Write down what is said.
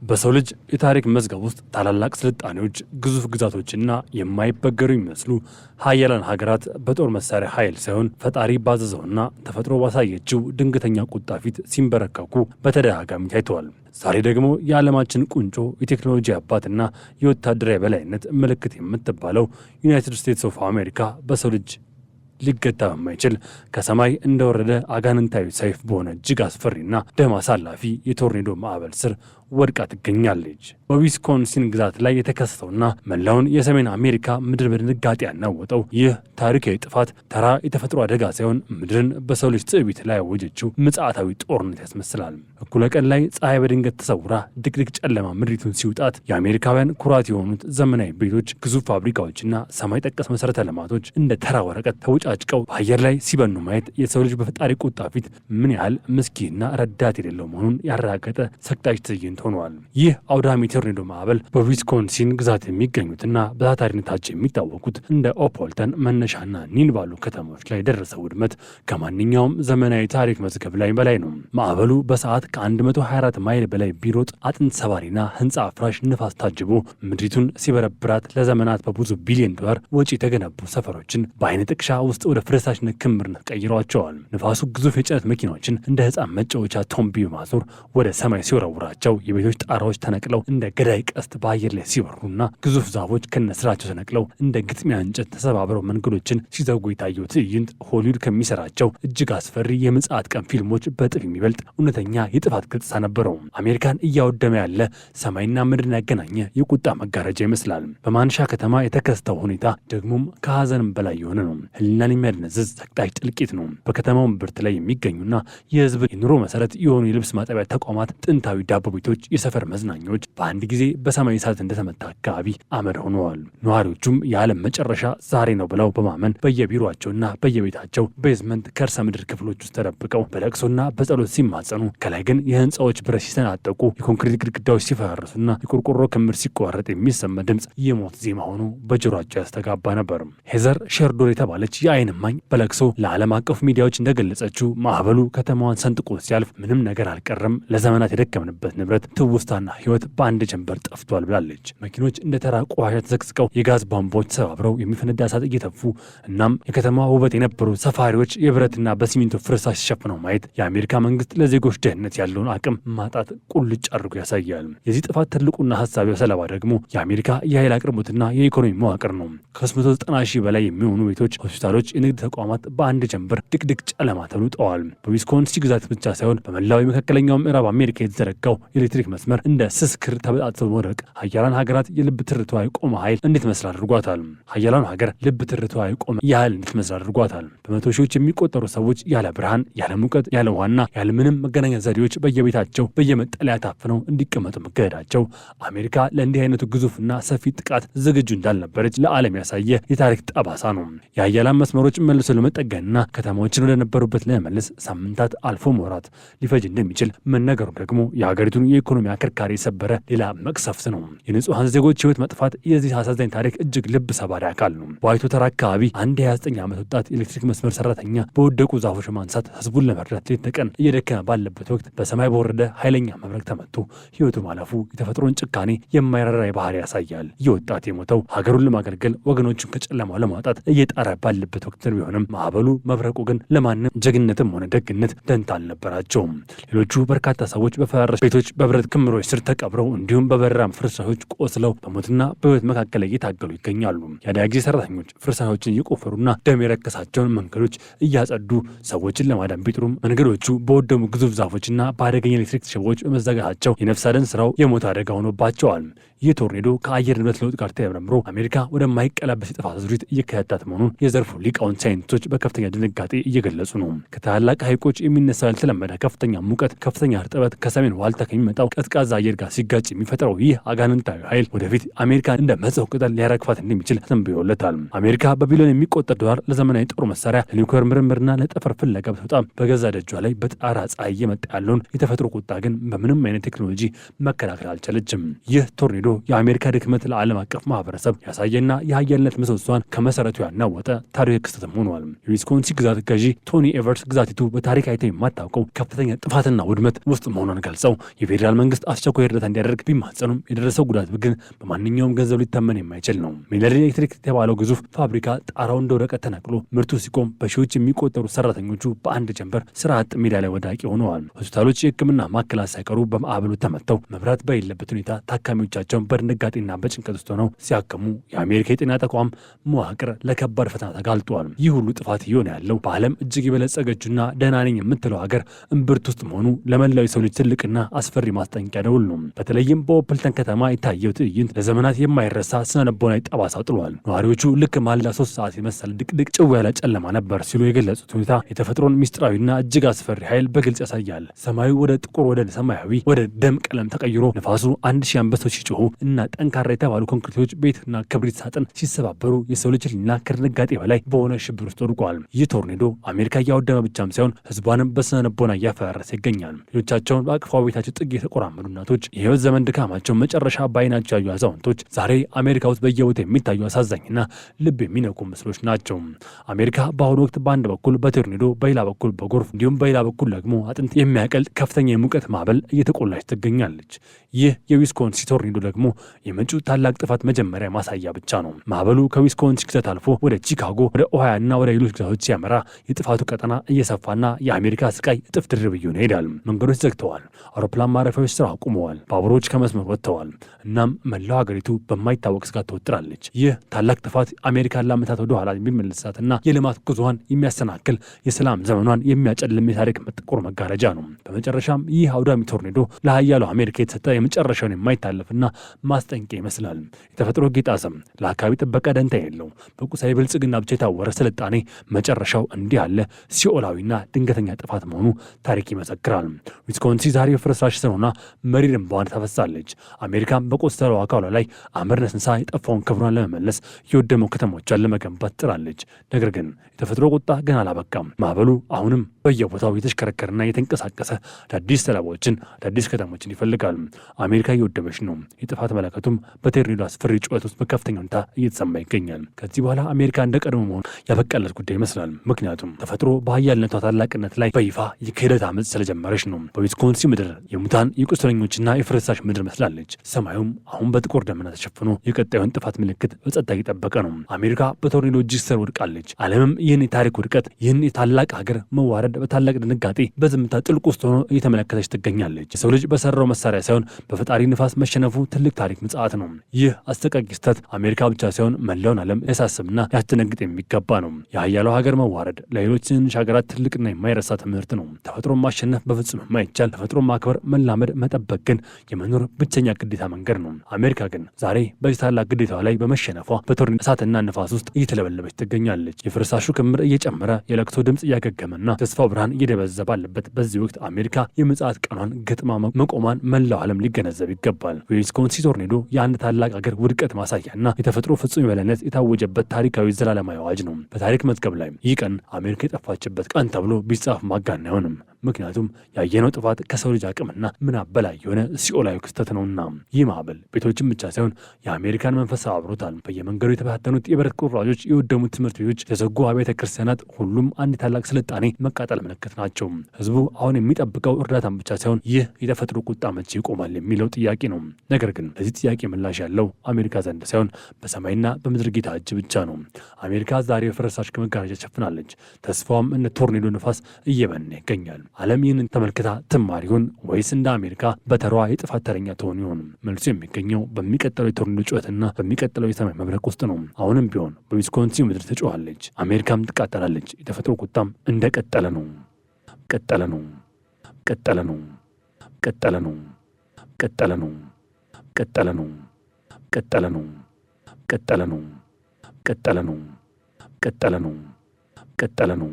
በሰው ልጅ የታሪክ መዝገብ ውስጥ ታላላቅ ስልጣኔዎች፣ ግዙፍ ግዛቶችና የማይበገሩ የሚመስሉ ሀያላን ሀገራት በጦር መሳሪያ ኃይል ሳይሆን ፈጣሪ ባዘዘውና ተፈጥሮ ባሳየችው ድንገተኛ ቁጣ ፊት ሲንበረከኩ በተደጋጋሚ ታይተዋል። ዛሬ ደግሞ የዓለማችን ቁንጮ የቴክኖሎጂ አባትና የወታደራዊ በላይነት ምልክት የምትባለው ዩናይትድ ስቴትስ ኦፍ አሜሪካ በሰው ልጅ ሊገታ በማይችል ከሰማይ እንደወረደ አጋንንታዊ ሰይፍ በሆነ እጅግ አስፈሪና ደም አሳላፊ የቶርኔዶ ማዕበል ስር ወድቃ ትገኛለች። በዊስኮንሲን ግዛት ላይ የተከሰተውና መላውን የሰሜን አሜሪካ ምድር በድንጋጤ ያናወጠው ይህ ታሪካዊ ጥፋት ተራ የተፈጥሮ አደጋ ሳይሆን ምድርን በሰው ልጅ ትዕቢት ላይ ያወጀችው ምጽአታዊ ጦርነት ያስመስላል። እኩለ ቀን ላይ ፀሐይ በድንገት ተሰውራ ድቅድቅ ጨለማ ምድሪቱን ሲውጣት የአሜሪካውያን ኩራት የሆኑት ዘመናዊ ቤቶች፣ ግዙፍ ፋብሪካዎችና ሰማይ ጠቀስ መሠረተ ልማቶች እንደ ተራ ወረቀት ተውጫጭቀው በአየር ላይ ሲበኑ ማየት የሰው ልጅ በፈጣሪ ቁጣ ፊት ምን ያህል ምስኪንና ረዳት የሌለው መሆኑን ያረጋገጠ ሰቅጣጭ ትዕይንት ሆኗል። ይህ አውዳሚ ቶርኔዶ ማዕበል በዊስኮንሲን ግዛት የሚገኙትና በታታሪነታቸው የሚታወቁት እንደ ኦፖልተን መነሻና ኒን ባሉ ከተሞች ላይ የደረሰ ውድመት ከማንኛውም ዘመናዊ ታሪክ መዝገብ ላይ በላይ ነው። ማዕበሉ በሰዓት ከ124 ማይል በላይ ቢሮጥ አጥንት ሰባሪና ህንፃ አፍራሽ ንፋስ ታጅቦ ምድሪቱን ሲበረብራት ለዘመናት በብዙ ቢሊዮን ዶላር ወጪ የተገነቡ ሰፈሮችን በአይነ ጥቅሻ ውስጥ ወደ ፍርስራሽነት ክምርነት ቀይሯቸዋል። ንፋሱ ግዙፍ የጭነት መኪናዎችን እንደ ህፃን መጫወቻ ቶምቢ በማዞር ወደ ሰማይ ሲወረውራቸው የቤቶች ጣራዎች ተነቅለው እንደ ገዳይ ቀስት በአየር ላይ ሲበሩና ግዙፍ ዛፎች ከነስራቸው ተነቅለው እንደ ግጥሚያ እንጨት ተሰባብረው መንገዶችን ሲዘጉ የታየው ትዕይንት ሆሊውድ ከሚሰራቸው እጅግ አስፈሪ የምጽአት ቀን ፊልሞች በጥፍ የሚበልጥ እውነተኛ የጥፋት ገጽታ ነበረው። አሜሪካን እያወደመ ያለ ሰማይና ምድርን ያገናኘ የቁጣ መጋረጃ ይመስላል። በማንሻ ከተማ የተከሰተው ሁኔታ ደግሞም ከሀዘንም በላይ የሆነ ነው። ህሊናን የሚያደነዝዝ ሰቅጣጭ ጥልቂት ነው። በከተማው እምብርት ላይ የሚገኙና የህዝብ የኑሮ መሰረት የሆኑ የልብስ ማጠቢያ ተቋማት፣ ጥንታዊ ዳቦ ቤቶች፣ የሰፈር መዝናኛዎች በአንድ ጊዜ በሰማይ እሳት እንደተመታ አካባቢ አመድ ሆነዋል። ነዋሪዎቹም የዓለም መጨረሻ ዛሬ ነው ብለው በማመን በየቢሮአቸውና በየቤታቸው ቤዝመንት ከርሰ ምድር ክፍሎች ውስጥ ተደብቀው በለቅሶና በጸሎት ሲማጸኑ፣ ከላይ ግን የህንፃዎች ብረት ሲሰናጠቁ፣ የኮንክሪት ግድግዳዎች ሲፈራርሱና የቆርቆሮ ክምር ሲቋረጥ የሚሰማ ድምፅ የሞት ዜማ ሆኖ በጆሮአቸው ያስተጋባ ነበር። ሄዘር ሼርዶር የተባለች የዓይን እማኝ በለቅሶ ለዓለም አቀፍ ሚዲያዎች እንደገለጸችው ማዕበሉ ከተማዋን ሰንጥቆ ሲያልፍ ምንም ነገር አልቀረም፣ ለዘመናት የደከምንበት ንብረት ትውስታና ህይወት በአንድ ጀንበር ጠፍቷል ብላለች። መኪኖች እንደ ተራ ቆሻሻ ተዘቅዝቀው የጋዝ ቧንቧዎች ተሰባብረው የሚፈነዳ እሳት እየተፉ እናም የከተማዋ ውበት የነበሩ ሰፋሪዎች የብረትና በሲሚንቶ ፍርስራሽ ሲሸፍነው ማየት የአሜሪካ መንግስት ለዜጎች ደህንነት ያለውን አቅም ማጣት ቁልጭ አድርጎ ያሳያል። የዚህ ጥፋት ትልቁና ሀሳቢው ሰለባ ደግሞ የአሜሪካ የኃይል አቅርቦትና የኢኮኖሚ መዋቅር ነው። ከ390 ሺህ በላይ የሚሆኑ ቤቶች፣ ሆስፒታሎች፣ የንግድ ተቋማት በአንድ ጀንበር ድቅድቅ ጨለማ ተውጠዋል። በዊስኮንሲን ግዛት ብቻ ሳይሆን በመላው የመካከለኛው ምዕራብ አሜሪካ የተዘረጋው የኤሌክትሪክ መስመር እንደ ስስ ክር ተበጣጥሶ መውደቅ ሀያላን ሀገራት የልብ ትርቷ የቆመ ኃይል እንድትመስል አድርጓታል። ሀያላን ሀገር ልብ ትርቷ የቆመ ያህል እንድትመስል አድርጓታል። በመቶ ሺዎች የሚቆጠሩ ሰዎች ያለ ብርሃን፣ ያለ ሙቀት፣ ያለ ውሃና ያለ ምንም መገናኛ ዘዴዎች በየቤታቸው በየመጠለያ ታፍነው እንዲቀመጡ መገደዳቸው አሜሪካ ለእንዲህ አይነቱ ግዙፍና ሰፊ ጥቃት ዝግጁ እንዳልነበረች ለዓለም ያሳየ የታሪክ ጠባሳ ነው። የሀያላን መስመሮች መልሶ ለመጠገንና ከተማዎችን ወደነበሩበት ለመመለስ ሳምንታት አልፎ ወራት ሊፈጅ እንደሚችል መነገሩ ደግሞ የሀገሪቱን የኢኮኖሚ አከርካሪ የሰበረ ሌላ መቅሰፍት ነው። የንጹሐን ዜጎች ህይወት መጥፋት የዚህ አሳዛኝ ታሪክ እጅግ ልብ ሰባሪ አካል ነው። በዋይቶ ተራ አካባቢ አንድ የ29 ዓመት ወጣት ኤሌክትሪክ መስመር ሰራተኛ በወደቁ ዛፎች ማንሳት ህዝቡን ለመርዳት ሌት ተቀን እየደከመ ባለበት ወቅት በሰማይ በወረደ ኃይለኛ መብረቅ ተመቶ ህይወቱ ማለፉ የተፈጥሮን ጭካኔ የማይራራ ባህሪ ያሳያል። ይህ ወጣት የሞተው ሀገሩን ለማገልገል ወገኖቹን ከጨለማው ለማውጣት እየጣረ ባለበት ወቅት ቢሆንም ማዕበሉ መብረቁ ግን ለማንም ጀግነትም ሆነ ደግነት ደንታ አልነበራቸውም። ሌሎቹ በርካታ ሰዎች በፈራረሱ ቤቶች በብረት ክምሮች ስር ተቀብረው እንዲሁም በበራም ፍርስራሾች ቆስለው በሞትና በህይወት መካከል እየታገሉ ይገኛሉ። የአደጋ ጊዜ ሰራተኞች ፍርስራሾችን እየቆፈሩና ደም የረከሳቸውን መንገዶች እያጸዱ ሰዎችን ለማዳን ቢጥሩም መንገዶቹ በወደሙ ግዙፍ ዛፎችና በአደገኛ ኤሌክትሪክ ሽቦዎች በመዘጋታቸው የነፍስ አድን ስራው የሞት አደጋ ሆኖባቸዋል። ይህ ቶርኔዶ ከአየር ንብረት ለውጥ ጋር ተያይዞ ወደማይቀለበስ የጥፋት አዙሪት እየከታተተ መሆኑን የዘርፉ ሊቃውንት ሳይንቲስቶች በከፍተኛ ድንጋጤ እየገለጹ ነው። ከታላላቅ ሐይቆች የሚነሳው ያልተለመደ ከፍተኛ ሙቀት፣ ከፍተኛ እርጥበት ከሰሜን ዋልታ ከሚመጣው ቀዝቃዛ አየር ጋር ሲጋጭ የሚፈጥረው ይህ አጋንንታዊ ኃይል ወደፊት አሜሪካን እንደ መጸው ቅጠል ሊያረግፋት እንደሚችል ተንብዮለታል። አሜሪካ በቢሊዮን የሚቆጠር ዶላር ለዘመናዊ ጦር መሳሪያ፣ ለኒውክሌር ምርምርና ለጠፈር ፍለጋ በጣም በገዛ ደጇ ላይ በጣራ ፀሐይ እየመጣ ያለውን የተፈጥሮ ቁጣ ግን በምንም አይነት ቴክኖሎጂ መከላከል አልቻለችም። ይህ ቶርኔዶ የአሜሪካ ድክመት ለዓለም አቀፍ ማህበረሰብ ያሳየና የሀያልነት ምሰሷን ከመሰረቱ ያናወጠ ታሪክ ክስተትም ሆኗል። የዊስኮንሲን ግዛት ገዢ ቶኒ ኤቨርስ ግዛቲቱ በታሪክ አይተው የማታውቀው ከፍተኛ ጥፋትና ውድመት ውስጥ መሆኗን ገልጸው የፌዴራል መንግስት አስቸኳይ እርዳታ እንዲያደርግ ቢማጸኑም የደረሰው ጉዳት ግን በማንኛውም ገንዘብ ሊተመን የማይችል ነው። ሚለር ኤሌክትሪክ የተባለው ግዙፍ ፋብሪካ ጣራው እንደ ወረቀት ተነቅሎ ምርቱ ሲቆም በሺዎች የሚቆጠሩ ሰራተኞቹ በአንድ ጀንበር ስራ አጥ ሜዳ ላይ ወዳቂ ሆነዋል። ሆስፒታሎች፣ የህክምና ማዕከላት ሳይቀሩ በማዕበሉ ተመተው መብራት በሌለበት ሁኔታ ታካሚዎቻቸውን በድንጋጤና በጭንቀት ውስጥ ሆነው ሲያከሙ የአሜሪካ የጤና ተቋም መዋቅር ለከባድ ፈተና ተጋልጧል። ይህ ሁሉ ጥፋት እየሆነ ያለው በዓለም እጅግ የበለጸገችና ደህና ነኝ የምትለው ሀገር እምብርት ውስጥ መሆኑ ለመላው የሰው ልጅ ትልቅና አስፈሪ ማስጠንቀቂያ ደውል ነው። በተለይም በኦፕልተን ከተማ የታየው ትዕይንት ለዘመናት የማይረሳ ስነልቦናዊ ጠባሳ ጥሏል። ነዋሪዎቹ ልክ ማለዳ 3 ሰዓት የመሰለ ድቅድቅ ጭው ያለ ጨለማ ነበር ሲሉ የገለጹት ሁኔታ የተፈጥሮን ሚስጥራዊና እጅግ አስፈሪ ኃይል በግልጽ ያሳያል። ሰማዩ ወደ ጥቁር፣ ወደ ሰማያዊ፣ ወደ ደም ቀለም ተቀይሮ ነፋሱ 1000 አንበሶች ሲጮሁ እና ጠንካራ የተባሉ ኮንክሪቶች ቤትና ክብሪት ሳጥን ሲሰባበሩ የሰው ልጅ ልና ከድንጋጤ በላይ በሆነ ሽብር ውስጥ ወድቋል። ይህ ቶርኔዶ አሜሪካ እያወደመ ብቻም ሳይሆን ህዝቧንም በስነልቦና እያፈራረሰ ይገኛል። ልጆቻቸውን በአቅፏ ቤታቸው ጥግ የተቆራመዱ እናቶች፣ የህይወት ዘመን ድካማቸው መጨረሻ በዓይናቸው ያዩ አዛውንቶች ዛሬ አሜሪካ ውስጥ በየቦታው የሚታዩ አሳዛኝና ልብ የሚነኩ ምስሎች ናቸው። አሜሪካ በአሁኑ ወቅት በአንድ በኩል በቶርኔዶ በሌላ በኩል በጎርፍ እንዲሁም በሌላ በኩል ደግሞ አጥንት የሚያቀልጥ ከፍተኛ የሙቀት ማዕበል እየተቆላች ትገኛለች። ይህ የዊስኮንሲን ቶርኔዶ ደግሞ የመጪው ታላቅ ጥፋት መጀመሪያ ማሳያ ብቻ ነው። ማዕበሉ ከዊስኮንሲን ግዛት አልፎ ወደ ቺካጎ፣ ወደ ኦሃዮ እና ወደ ሌሎች ግዛቶች ሲያመራ የጥፋቱ ቀጠና እየሰፋና የአሜሪካ ስቃይ እጥፍ ድርብ እየሆነ ይሄዳል። መንገዶች ዘግተዋል። አውሮፕላን ማረፊያዎች ስራ አቁመዋል። ባቡሮች ከመስመር ወጥተዋል። እናም መላው ሀገሪቱ በማይታወቅ ስጋት ተወጥራለች። ይህ ታላቅ ጥፋት አሜሪካን ለዓመታት ወደ ኋላ የሚመልሳትና የልማት ጉዞዋን የሚያሰናክል የሰላም ዘመኗን የሚያጨልም የታሪክ ጥቁር መጋረጃ ነው። በመጨረሻም ይህ አውዳሚ ቶርኔዶ ለሀያሉ አሜሪካ የተሰጠ የመጨረሻውን የማይታለፍና ማስጠንቀቂያ ይመስላል። የተፈጥሮ ጌጣሰም ለአካባቢ ጥበቃ ደንታ የለው። በቁሳዊ ብልጽግና ብቻ የታወረ ስልጣኔ መጨረሻው እንዲህ ያለ ሲኦላዊና ድንገተኛ ጥፋት መሆኑ ታሪክ ይመሰክራል። ዊስኮንሲን ዛሬ ፍርስራሽ ስለሆነ መሪር እንባዋን ታፈሳለች። አሜሪካን በቆሰለው አካሏ ላይ አመድ ነስንሳ የጠፋውን ክብሯን ለመመለስ የወደመው ከተሞቿን ለመገንባት ጥራለች። ነገር ግን የተፈጥሮ ቁጣ ገና አላበቃም። ማዕበሉ አሁንም በየቦታው የተሽከረከረና የተንቀሳቀሰ አዳዲስ ሰለባዎችን፣ አዳዲስ ከተሞችን ይፈልጋል። አሜሪካ እየወደመች ነው። የጥፋት መለከቱም በቶርኔዶ አስፈሪ ጩኸት ውስጥ በከፍተኛ ሁኔታ እየተሰማ ይገኛል። ከዚህ በኋላ አሜሪካ እንደ ቀድሞ መሆን ያበቃለት ጉዳይ ይመስላል። ምክንያቱም ተፈጥሮ በሀያልነቷ ታላቅነት ላይ በይፋ የክህደት አመፅ ስለጀመረች ነው። በዊስኮንሲን ምድር የሙታን የቁስለኞችና የፍርስራሽ ምድር መስላለች። ሰማዩም አሁን በጥቁር ደመና ተሸፍኖ የቀጣዩን ጥፋት ምልክት በጸጥታ እየጠበቀ ነው። አሜሪካ በቶርኔዶ እጅግ ስር ወድቃለች። ዓለምም ይህን የታሪክ ውድቀት፣ ይህን የታላቅ ሀገር መዋረድ በታላቅ ድንጋጤ በዝምታ ጥልቅ ውስጥ ሆኖ እየተመለከተች ትገኛለች። የሰው ልጅ በሰራው መሳሪያ ሳይሆን በፈጣሪ ንፋስ መሸነፉ ትልቅ ታሪክ ምጽአት ነው። ይህ አስጠቃቂ ስህተት አሜሪካ ብቻ ሳይሆን መላውን ዓለም ሊያሳስብና ሊያስደነግጥ የሚገባ ነው። የሀያለው ሀገር መዋረድ ለሌሎች ትንንሽ ሀገራት ትልቅና የማይረሳ ትምህርት ነው። ተፈጥሮን ማሸነፍ በፍጹም የማይቻል፣ ተፈጥሮን ማክበር፣ መላመድ፣ መጠበቅ ግን የመኖር ብቸኛ ግዴታ መንገድ ነው። አሜሪካ ግን ዛሬ በዚህ ታላቅ ግዴታዋ ላይ በመሸነፏ በቶርኔዶ እሳትና ንፋስ ውስጥ እየተለበለበች ትገኛለች። የፍርስራሹ ክምር እየጨመረ የለቅሶ ድምፅ እያገገመና ተስፋው ብርሃን እየደበዘዘ ባለበት በዚህ ወቅት አሜሪካ የምጽአት ቀኗን ገጥማ መቆሟን መላው ዓለም ሊገነዘብ ይገባል። የዊስኮንሲን ቶርኔዶ የአንድ ታላቅ ሀገር ውድቀት ማሳያና የተፈጥሮ ፍጹም የበላይነት የታወጀበት ታሪካዊ ዘላለማዊ አዋጅ ነው። በታሪክ መዝገብ ላይ ይህ ቀን አሜሪካ የጠፋችበት ቀን ተብሎ ቢጻፍ ማጋነን አይሆንም። ምክንያቱም ያየነው ጥፋት ከሰው ልጅ አቅምና ምናብ በላይ የሆነ ሲኦላዊ ክስተት ነውና። ይህ ማዕበል ቤቶችን ብቻ ሳይሆን የአሜሪካን መንፈስ አብሮታል። በየመንገዱ የተበታተኑት የብረት ቁራጮች፣ የወደሙት ትምህርት ቤቶች፣ የተዘጉ አብያተ ክርስቲያናት ሁሉም አንድ ታላቅ ስልጣኔ መቃጠል ምልክት ናቸው። ህዝቡ አሁን የሚጠብቀው እርዳታን ብቻ ሳይሆን ይህ የተፈጥሮ ቁጣ መቼ ይቆማል የሚለው ጥያቄ ነው። ነገር ግን ለዚህ ጥያቄ ምላሽ ያለው አሜሪካ ዘንድ ሳይሆን በሰማይና በምድር ጌታ እጅ ብቻ ነው። አሜሪካ ዛሬ የፍርስራሽ መጋረጃ ሸፍናለች። ተስፋዋም እንደ ቶርኔዶ ነፋስ እየበነ ይገኛል። ዓለም ይህንን ተመልክታ ትማር ይሆን ወይስ እንደ አሜሪካ በተሯ የጥፋት ተረኛ ትሆን ይሆን? መልሱ የሚገኘው በሚቀጥለው የቶርኔዶ ጩኸትና በሚቀጥለው የሰማይ መብረቅ ውስጥ ነው። አሁንም ቢሆን በዊስኮንሲን ምድር ትጮኻለች። አሜሪካም ትቃጠላለች። የተፈጥሮ ቁጣም እንደቀጠለ ነው። ቀጠለ ነው። ቀጠለ ነው። ቀጠለ ነው። ቀጠለ ነው። ቀጠለ ነው። ቀጠለ ነው። ቀጠለ ነው። ቀጠለ ነው። ቀጠለ ነው። ቀጠለ ነው።